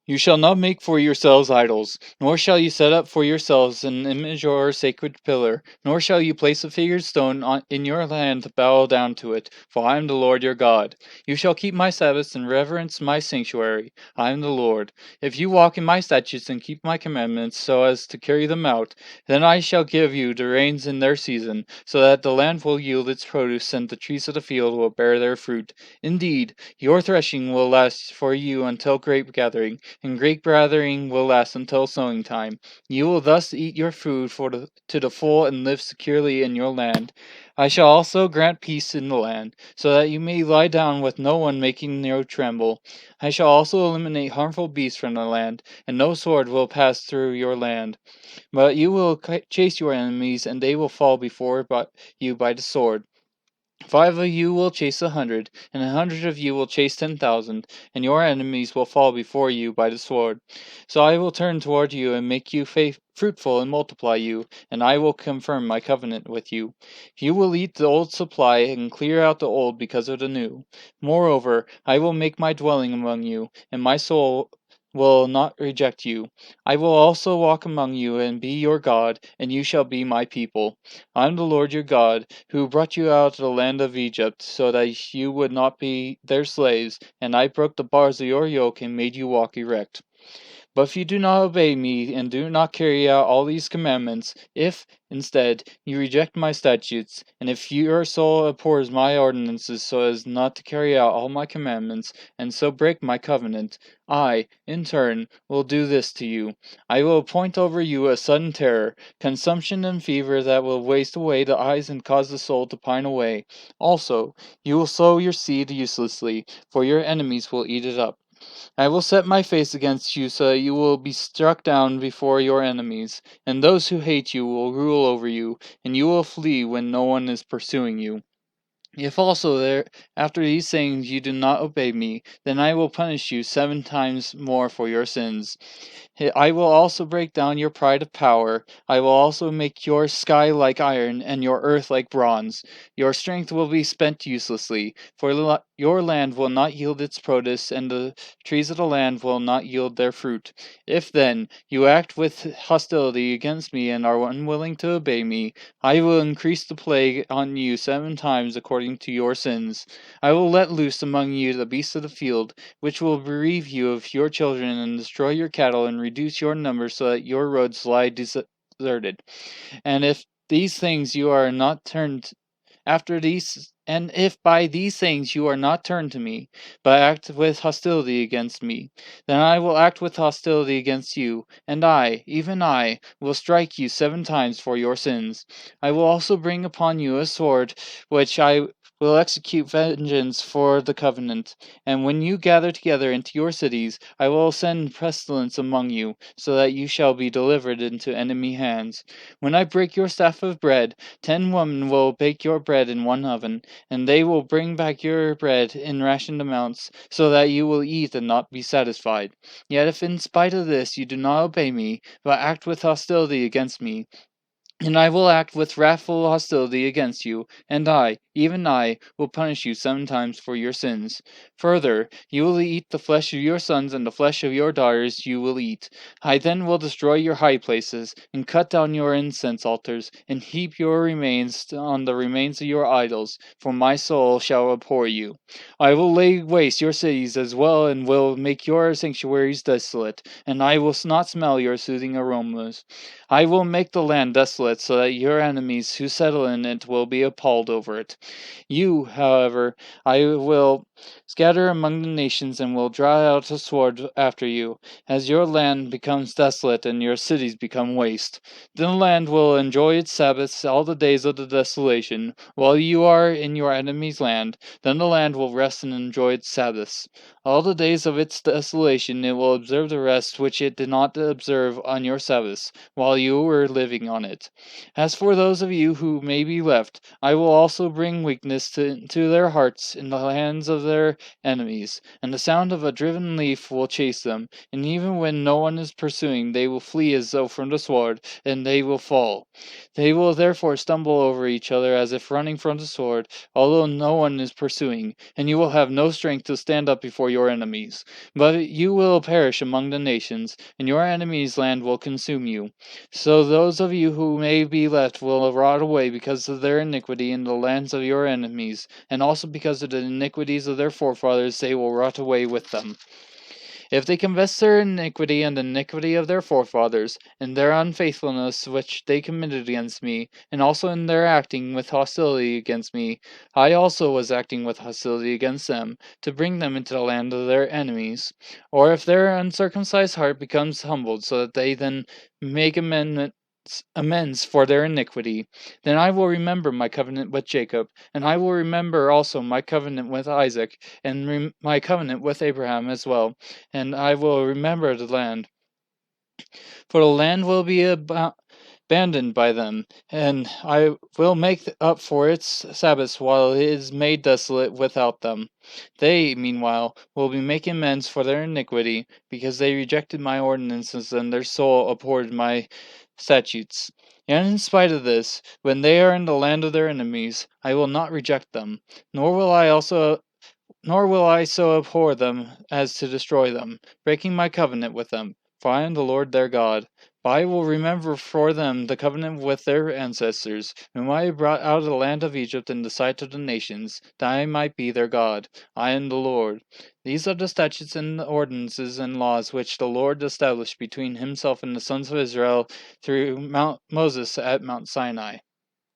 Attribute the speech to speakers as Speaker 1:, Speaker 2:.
Speaker 1: You shall not make for yourselves idols, nor shall you set up for yourselves an image or a sacred pillar, nor shall you place a figured stone in your land to bow down to it, for I am the Lord your God. You shall keep my Sabbaths and reverence my sanctuary. I am the Lord. If you walk in my statutes and keep my commandments so as to carry them out, then I shall give you the rains in their season, so that the land will yield its produce and the trees of the field will bear their fruit. Indeed, your threshing will last for you until grape gathering, and grape gathering will last until sowing time. You will thus eat your food to the full and live securely in your land. I shall also grant peace in the land, so that you may lie down with no one making you tremble. I shall also eliminate harmful beasts from the land, and no sword will pass through your land. But you will chase your enemies, and they will fall before you by the sword. 5 of you will chase 100, and 100 of you will chase 10,000, and your enemies will fall before you by the sword. So I will turn toward you and make you fruitful and multiply you, and I will confirm my covenant with you. You will eat the old supply and clear out the old because of the new. Moreover, I will make my dwelling among you, and my soul will not reject you. I will also walk among you and be your God, and you shall be my people. I am the Lord your God, who brought you out of the land of Egypt, so that you would not be their slaves, and I broke the bars of your yoke and made you walk erect. But if you do not obey me and do not carry out all these commandments, if, instead, you reject my statutes, and if your soul abhors my ordinances so as not to carry out all my commandments, and so break my covenant, I, in turn, will do this to you. I will appoint over you a sudden terror, consumption and fever that will waste away the eyes and cause the soul to pine away. Also, you will sow your seed uselessly, for your enemies will eat it up. I will set my face against you so that you will be struck down before your enemies, and those who hate you will rule over you, and you will flee when no one is pursuing you. If also after these things you do not obey me, then I will punish you 7 times more for your sins. I will also break down your pride of power. I will also make your sky like iron and your earth like bronze. Your strength will be spent uselessly, for your land will not yield its produce, and the trees of the land will not yield their fruit. If then you act with hostility against me and are unwilling to obey me, I will increase the plague on you 7 times according to your sins. I will let loose among you the beasts of the field, which will bereave you of your children and destroy your cattle and reduce your number so that your roads lie deserted. And if these things you are not turned after these and if by these things you are not turned to me, but act with hostility against me, then I will act with hostility against you, and I, even I, will strike you 7 times for your sins. I will also bring upon you a sword, which I will execute vengeance for the covenant. And when you gather together into your cities, I will send pestilence among you, so that you shall be delivered into enemy hands. When I break your staff of bread, 10 women will bake your bread in one oven, and they will bring back your bread in rationed amounts, so that you will eat and not be satisfied. Yet if in spite of this you do not obey me, but act with hostility against me, and I will act with wrathful hostility against you, and I, even I, will punish you 7 times for your sins. Further, you will eat the flesh of your sons, and the flesh of your daughters you will eat. I then will destroy your high places, and cut down your incense altars, and heap your remains on the remains of your idols, for my soul shall abhor you. I will lay waste your cities as well, and will make your sanctuaries desolate, and I will not smell your soothing aromas. I will make the land desolate so that your enemies who settle in it will be appalled over it. You, however, I will scatter among the nations and will draw out a sword after you, as your land becomes desolate and your cities become waste. Then the land will enjoy its Sabbaths all the days of the desolation, while you are in your enemy's land. Then the land will rest and enjoy its Sabbaths. All the days of its desolation it will observe the rest which it did not observe on your Sabbaths, while you were living on it. As for those of you who may be left, I will also bring weakness into their hearts in the hands of of their enemies, and the sound of a driven leaf will chase them. And even when no one is pursuing, they will flee as though from the sword, and they will fall. They will therefore stumble over each other as if running from the sword, although no one is pursuing, and you will have no strength to stand up before your enemies. But you will perish among the nations, and your enemies' land will consume you. So those of you who may be left will rot away because of their iniquity in the lands of your enemies, and also because of the iniquities of their forefathers they will rot away with them. If they confess their iniquity and the iniquity of their forefathers, and their unfaithfulness which they committed against me, and also in their acting with hostility against me, I also was acting with hostility against them, to bring them into the land of their enemies. Or if their uncircumcised heart becomes humbled, so that they then make amends for their iniquity, then I will remember my covenant with Jacob, and I will remember also my covenant with Isaac, and my covenant with Abraham as well, and I will remember the land. For the land will be abandoned by them, and I will make up for its Sabbaths while it is made desolate without them. They, meanwhile, will be making amends for their iniquity, because they rejected my ordinances, and their soul abhorred my statutes. And in spite of this, when they are in the land of their enemies, I will not reject them, nor will I so abhor them as to destroy them, breaking my covenant with them, for I am the Lord their God. But I will remember for them the covenant with their ancestors, whom I brought out of the land of Egypt in the sight of the nations, that I might be their God. I am the Lord. These are the statutes and the ordinances and laws which the Lord established between himself and the sons of Israel through Moses at Mount Sinai.